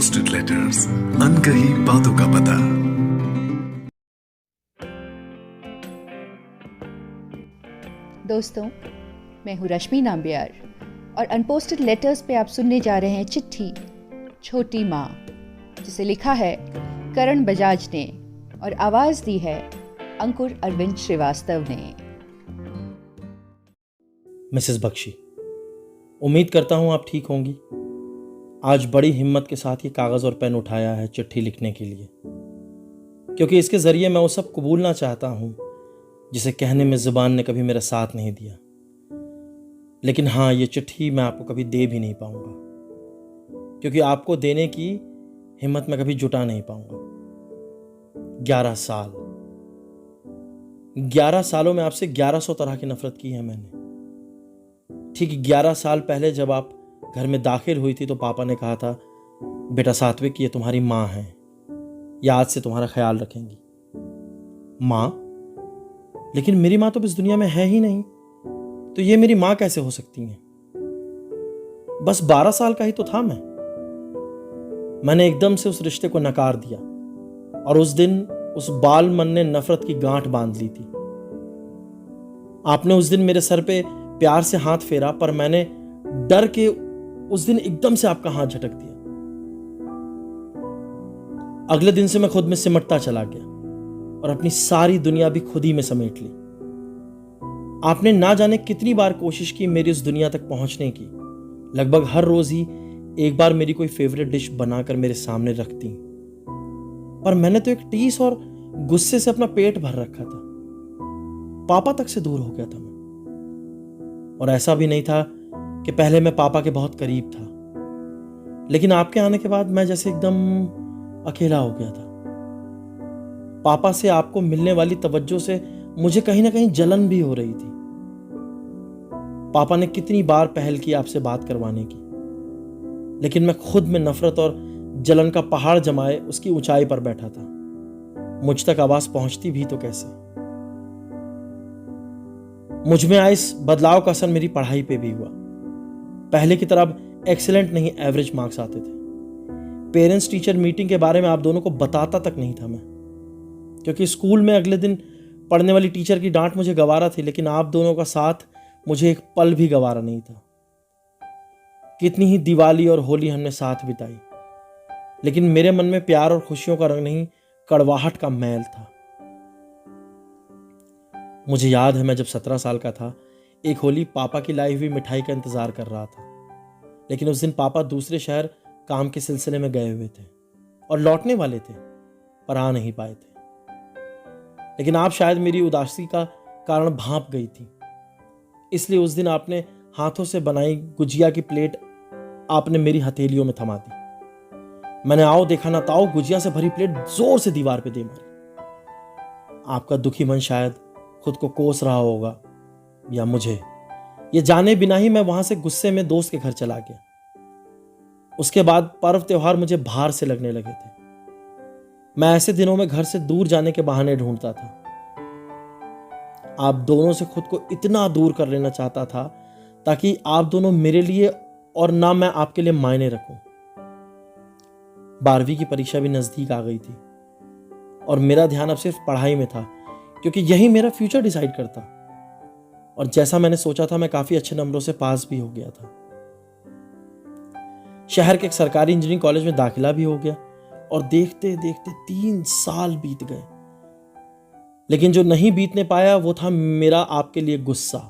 Unposted letters, अनकही बातों का पता। दोस्तों, मैं हूँ रश्मि नाम्बियार और अनपोस्टेड लेटर्स पे आप सुनने जा रहे हैं चिट्ठी छोटी माँ, जिसे लिखा है करण बजाज ने और आवाज़ दी है अंकुर अरविंद श्रीवास्तव ने। मिसेस बख्शी, उम्मीद करता हूं आप ठीक होंगी। आज बड़ी हिम्मत के साथ ये कागज़ और पेन उठाया है चिट्ठी लिखने के लिए, क्योंकि इसके ज़रिए मैं वो सब कबूलना चाहता हूं जिसे कहने में ज़ुबान ने कभी मेरा साथ नहीं दिया। लेकिन हाँ, ये चिट्ठी मैं आपको कभी दे भी नहीं पाऊंगा, क्योंकि आपको देने की हिम्मत मैं कभी जुटा नहीं पाऊंगा। 11 सालों में आपसे 1100 तरह की नफरत की है मैंने। ठीक 11 साल पहले जब आप घर में दाखिल हुई थी तो पापा ने कहा था, बेटा सात्विक, ये तुम्हारी माँ है, ये आज से तुम्हारा ख्याल रखेंगी। माँ? लेकिन मेरी माँ तो इस दुनिया में है ही नहीं, तो ये मेरी माँ कैसे हो सकती हैं? बस 12 साल का ही तो था मैंने एकदम से उस रिश्ते को नकार दिया और उस दिन उस बाल मन ने नफरत की गांठ बांध ली थी। आपने उस दिन मेरे सर पे प्यार से हाथ फेरा, पर मैंने डर के उस दिन एकदम से आपका हाथ झटक दिया। अगले दिन से मैं खुद में सिमटता चला गया और अपनी सारी दुनिया भी खुद ही में समेट ली। आपने ना जाने कितनी बार कोशिश की मेरी उस दुनिया तक पहुंचने की। लगभग हर रोज ही एक बार मेरी कोई फेवरेट डिश बनाकर मेरे सामने रखती, पर मैंने तो एक टीस और गुस्से से अपना पेट भर रखा था। पापा तक से दूर हो गया था मैं। और ऐसा भी नहीं था कि पहले मैं पापा के बहुत करीब था, लेकिन आपके आने के बाद मैं जैसे एकदम अकेला हो गया था। पापा से आपको मिलने वाली तवज्जो से मुझे कहीं ना कहीं जलन भी हो रही थी। पापा ने कितनी बार पहल की आपसे बात करवाने की, लेकिन मैं खुद में नफरत और जलन का पहाड़ जमाए उसकी ऊंचाई पर बैठा था। मुझ तक आवाज पहुंचती भी तो कैसे? मुझ में आए इस बदलाव का असर मेरी पढ़ाई पे भी हुआ। पहले की तरह अब एक्सीलेंट नहीं, एवरेज मार्क्स आते थे। पेरेंट्स टीचर मीटिंग के बारे में आप दोनों को बताता तक नहीं था मैं, क्योंकि स्कूल में अगले दिन पढ़ने वाली टीचर की डांट मुझे गवारा थी, लेकिन आप दोनों का साथ मुझे एक पल भी गवारा नहीं था। कितनी ही दिवाली और होली हमने साथ बिताई, लेकिन मेरे मन में प्यार और खुशियों का रंग नहीं, कड़वाहट का मैल था। मुझे याद है मैं जब 17 साल का था, एक होली पापा की लाई हुई मिठाई का इंतजार कर रहा था, लेकिन उस दिन पापा दूसरे शहर काम के सिलसिले में गए हुए थे और लौटने वाले थे, पर आ नहीं पाए थे। लेकिन आप शायद मेरी उदासी का कारण भांप गई थी, इसलिए उस दिन आपने हाथों से बनाई गुजिया की प्लेट आपने मेरी हथेलियों में थमा दी। मैंने आओ देखा ना ताओ गुजिया से भरी प्लेट जोर से दीवार पे दे मारी। आपका दुखी मन शायद खुद को कोस रहा होगा, या मुझे, ये जाने बिना ही मैं वहां से गुस्से में दोस्त के घर चला गया। उसके बाद पर्व त्योहार मुझे भार से लगने लगे थे। मैं ऐसे दिनों में घर से दूर जाने के बहाने ढूंढता था। आप दोनों से खुद को इतना दूर कर लेना चाहता था ताकि आप दोनों मेरे लिए और ना मैं आपके लिए मायने रखूं। 12वीं की परीक्षा भी नजदीक आ गई थी और मेरा ध्यान अब सिर्फ पढ़ाई में था, क्योंकि यही मेरा फ्यूचर डिसाइड करता। और जैसा मैंने सोचा था, मैं काफी अच्छे नंबरों से पास भी हो गया था। शहर के एक सरकारी इंजीनियरिंग कॉलेज में दाखिला भी हो गया और देखते देखते 3 साल बीत गए। लेकिन जो नहीं बीतने पाया वो था मेरा आपके लिए गुस्सा।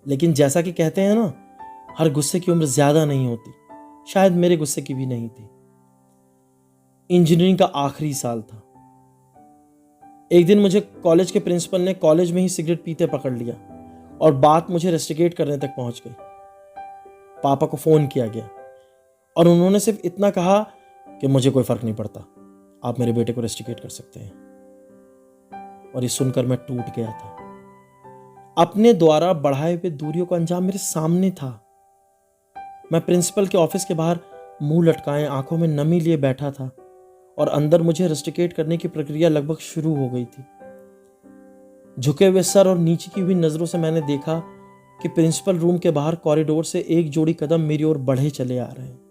लेकिन जैसा कि कहते हैं ना, हर गुस्से की उम्र ज्यादा नहीं होती, शायद मेरे गुस्से की भी नहीं थी। इंजीनियरिंग का आखिरी साल था। एक दिन मुझे कॉलेज के प्रिंसिपल ने कॉलेज में ही सिगरेट पीते पकड़ लिया और बात मुझे रेस्टिकेट करने तक पहुंच गई। पापा को फोन किया गया और उन्होंने सिर्फ इतना कहा कि मुझे कोई फर्क नहीं पड़ता, आप मेरे बेटे को रेस्टिकेट कर सकते हैं। और ये सुनकर मैं टूट गया था। अपने द्वारा बढ़ाए हुए दूरियों का अंजाम मेरे सामने था। मैं प्रिंसिपल के ऑफिस के बाहर मुंह लटकाए, आंखों में नमी लिए बैठा था और अंदर मुझे रेस्टिकेट करने की प्रक्रिया लगभग शुरू हो गई थी। झुके हुए सर और नीचे की हुई नजरों से मैंने देखा कि प्रिंसिपल रूम के बाहर कॉरिडोर से एक जोड़ी कदम मेरी ओर बढ़े चले आ रहे हैं।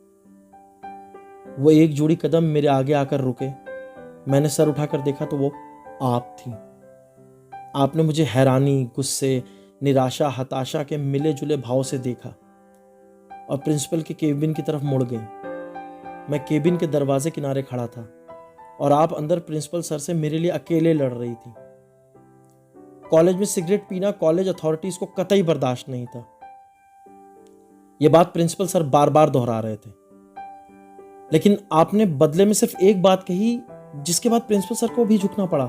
वो एक जोड़ी कदम मेरे आगे आकर रुके। मैंने सर उठाकर देखा तो वो आप थी। आपने मुझे हैरानी, गुस्से, निराशा, हताशा के मिले जुले भाव से देखा और प्रिंसिपल के केबिन की तरफ मुड़ गई। मैं केबिन के दरवाजे किनारे खड़ा था और आप अंदर प्रिंसिपल सर से मेरे लिए अकेले लड़ रही थी। कॉलेज में सिगरेट पीना कॉलेज अथॉरिटीज को कतई बर्दाश्त नहीं था। यह बात प्रिंसिपल सर बार बार दोहरा रहे थे, लेकिन आपने बदले में सिर्फ एक बात कही जिसके बाद प्रिंसिपल सर को भी झुकना पड़ा।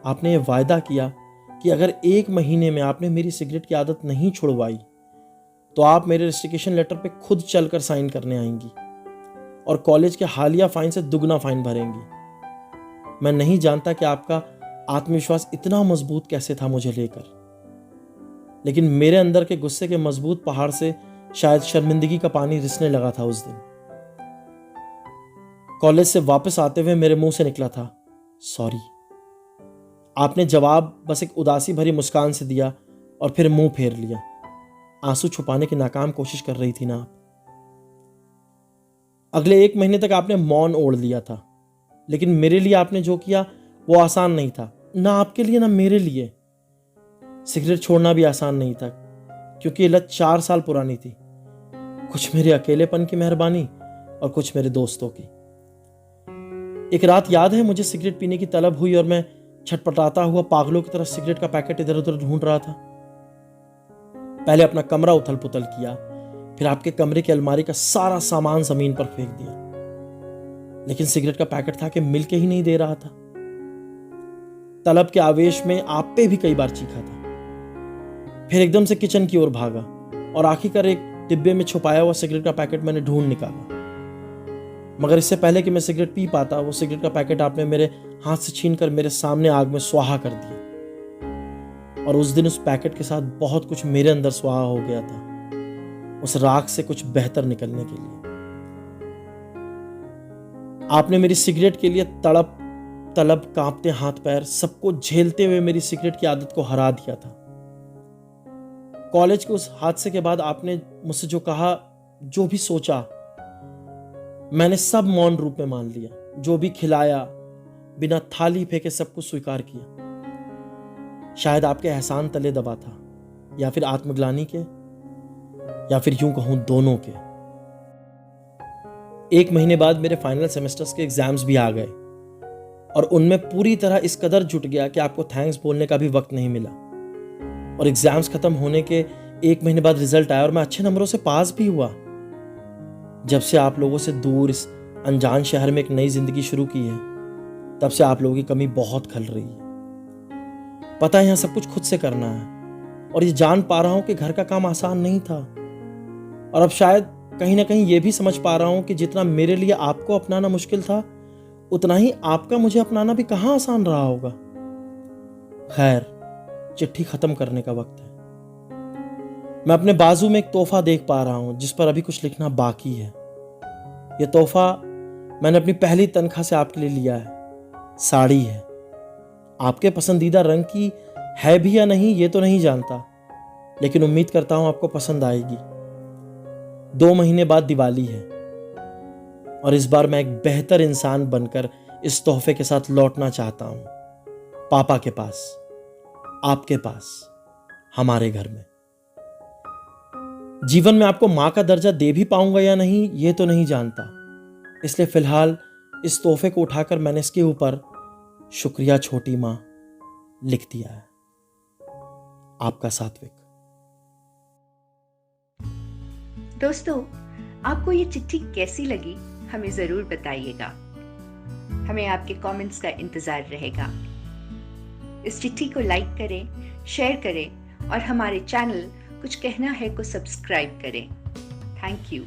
आपने यह वायदा किया कि अगर 1 महीने में आपने मेरी सिगरेट की आदत नहीं छुड़वाई तो आप मेरे रेस्ट्रिक्शन लेटर पे खुद चलकर साइन करने आएंगी और कॉलेज के हालिया फाइन से दुगना फाइन भरेंगी। मैं नहीं जानता कि आपका आत्मविश्वास इतना मजबूत कैसे था मुझे लेकर, लेकिन मेरे अंदर के गुस्से के मजबूत पहाड़ से शायद शर्मिंदगी का पानी रिसने लगा था उस दिन। कॉलेज से वापस आते हुए मेरे मुंह से निकला था, सॉरी। आपने जवाब बस एक उदासी भरी मुस्कान से दिया और फिर मुंह फेर लिया। आंसू छुपाने की नाकाम कोशिश कर रही थी ना आप। अगले 1 महीने तक आपने मौन ओढ़ लिया था, लेकिन मेरे लिए आपने जो किया वो आसान नहीं था, ना आपके लिए ना मेरे लिए। सिगरेट छोड़ना भी आसान नहीं था, क्योंकि ये लत 4 साल पुरानी थी। कुछ मेरे अकेलेपन की मेहरबानी और कुछ मेरे दोस्तों की। एक रात याद है मुझे सिगरेट पीने की तलब हुई और मैं छटपटाता हुआ पागलों की तरह सिगरेट का पैकेट इधर उधर ढूंढ रहा था। पहले अपना कमरा उथल पुथल किया, फिर आपके कमरे की अलमारी का सारा सामान जमीन पर फेंक दिया, लेकिन सिगरेट का पैकेट था कि मिल के ही नहीं दे रहा था। तलब के आवेश में आप पे भी कई बार चीखा था। फिर एकदम से किचन की ओर भागा और आखिरकार एक डिब्बे में छुपाया हुआ सिगरेट का पैकेट मैंने ढूंढ निकाला। मगर इससे पहले कि मैं सिगरेट पी पाता, वो सिगरेट का पैकेट आपने मेरे हाथ से छीनकर मेरे सामने आग में स्वाहा कर दिया। और उस दिन उस पैकेट के साथ बहुत कुछ मेरे अंदर स्वाहा हो गया था, उस राख से कुछ बेहतर निकलने के लिए। आपने मेरी सिगरेट के लिए तड़प तलब, कांपते हाथ पैर सबको झेलते हुए मेरी सिगरेट की आदत को हरा दिया था। कॉलेज के उस हादसे के बाद आपने मुझसे जो कहा, जो भी सोचा, मैंने सब मौन रूप में मान लिया। जो भी खिलाया, बिना थाली फेंके सब कुछ स्वीकार किया। शायद आपके एहसान तले दबा था, या फिर आत्मग्लानि के, या फिर यूं कहूं दोनों के। 1 महीने बाद मेरे फाइनल सेमेस्टर्स के एग्जाम्स भी आ गए और उनमें पूरी तरह इस कदर जुट गया कि आपको थैंक्स बोलने का भी वक्त नहीं मिला। और एग्जाम्स खत्म होने के 1 महीने बाद रिजल्ट आया और मैं अच्छे नंबरों से पास भी हुआ। जब से आप लोगों से दूर इस अनजान शहर में एक नई जिंदगी शुरू की है, तब से आप लोगों की कमी बहुत खल रही है। पता है, यहां सब कुछ खुद से करना है और ये जान पा रहा हूं कि घर का काम आसान नहीं था। और अब शायद कहीं ना कहीं ये भी समझ पा रहा हूं कि जितना मेरे लिए आपको अपनाना मुश्किल था, उतना ही आपका मुझे अपनाना भी कहां आसान रहा होगा। खैर, चिट्ठी खत्म करने का वक्त है। मैं अपने बाजू में एक तोहफा देख पा रहा हूं जिस पर अभी कुछ लिखना बाकी है। यह तोहफा मैंने अपनी पहली तनख्वाह से आपके लिए लिया है। साड़ी है, आपके पसंदीदा रंग की है भी या नहीं ये तो नहीं जानता, लेकिन उम्मीद करता हूं आपको पसंद आएगी। 2 महीने बाद दिवाली है और इस बार मैं एक बेहतर इंसान बनकर इस तोहफे के साथ लौटना चाहता हूं, पापा के पास, आपके पास, हमारे घर में। जीवन में आपको मां का दर्जा दे भी पाऊंगा या नहीं ये तो नहीं जानता, इसलिए फिलहाल इस तोहफे को उठाकर मैंने इसके ऊपर शुक्रिया छोटी मां लिख दिया है। आपका सात्विक। दोस्तों, आपको ये चिट्ठी कैसी लगी हमें जरूर बताइएगा। हमें आपके कमेंट्स का इंतजार रहेगा। इस चिट्ठी को लाइक करें, शेयर करें और हमारे चैनल कुछ कहना है को सब्सक्राइब करें। Thank you.